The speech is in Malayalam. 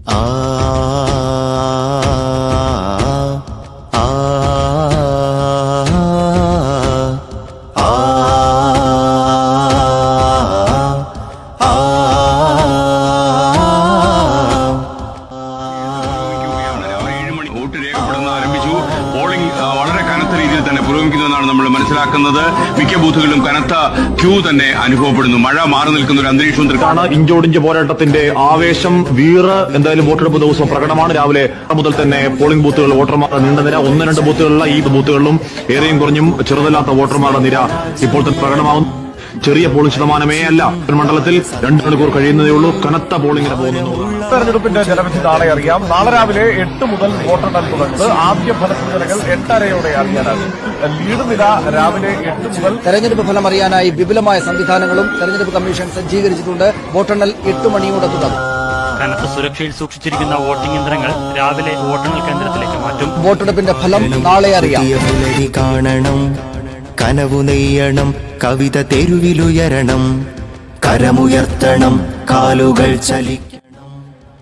വളരെ കനത്ത രീതിയിൽ തന്നെ പുരോഗമിക്കുന്നതെന്നാണ് നമ്മൾ മനസ്സിലാക്കുന്നത്. മിക്ക ബൂത്തുകളിലും കനത്ത ക്യൂ തന്നെ അനുഭവപ്പെടുന്നു. മഴ മാറി നിൽക്കുന്ന ഒരു അന്തരീക്ഷമാണ്. ഇഞ്ചോടിഞ്ച് പോരാട്ടത്തിന്റെ ആവേശം വീറ് എന്തായാലും വോട്ടെടുപ്പ് ദിവസം പ്രകടമാണ്. രാവിലെ മുതൽ തന്നെ പോളിംഗ് ബൂത്തുകൾ വോട്ടർമാരുടെ നീണ്ട നിര, 1-2 ബൂത്തുകളിലുള്ള ഈ ബൂത്തുകളിലും ഏറെയും കുറഞ്ഞും ചെറുതല്ലാത്ത വോട്ടർമാരുടെ നിര ഇപ്പോൾ തന്നെ പ്രകടമാകുന്നു. ചെറിയ പോളിംഗ് ശതമാനമേ അല്ല. മണ്ഡലത്തിൽ 2 മണിക്കൂർ കഴിയുന്നതേ ഉള്ളൂ. കനത്ത പോളിംഗിന് പോകുന്നു. തെരഞ്ഞെടുപ്പിന്റെ ജനവിധി നാളെ അറിയാം. നാളെ രാവിലെ 8 മുതൽ വോട്ടെണ്ണൽ തുടങ്ങുന്നത്. ആദ്യ ഫലസൂചനകൾ 8:30 അറിയാനാകും. ലീഡ് നില രാവിലെ 8 മുതൽ. തെരഞ്ഞെടുപ്പ് ഫലം അറിയാനായി വിപുലമായ സംവിധാനങ്ങളും തെരഞ്ഞെടുപ്പ് കമ്മീഷൻ സജ്ജീകരിച്ചിട്ടുണ്ട്. വോട്ടെണ്ണൽ 8 മണിയോടെ തുടങ്ങും. കനത്ത സുരക്ഷയിൽ സൂക്ഷിച്ചിരിക്കുന്ന വോട്ടിംഗ് യന്ത്രങ്ങൾ രാവിലെ വോട്ടെണ്ണൽ കേന്ദ്രത്തിലേക്ക് മാറ്റും. വോട്ടെടുപ്പിന്റെ ഫലം നാളെ അറിയാം. കനവു നെയ്യണം, കവിത തെരുവിലുയരണം, കരമുയർത്തണം, കാലുകൾ ചലിക്കണം.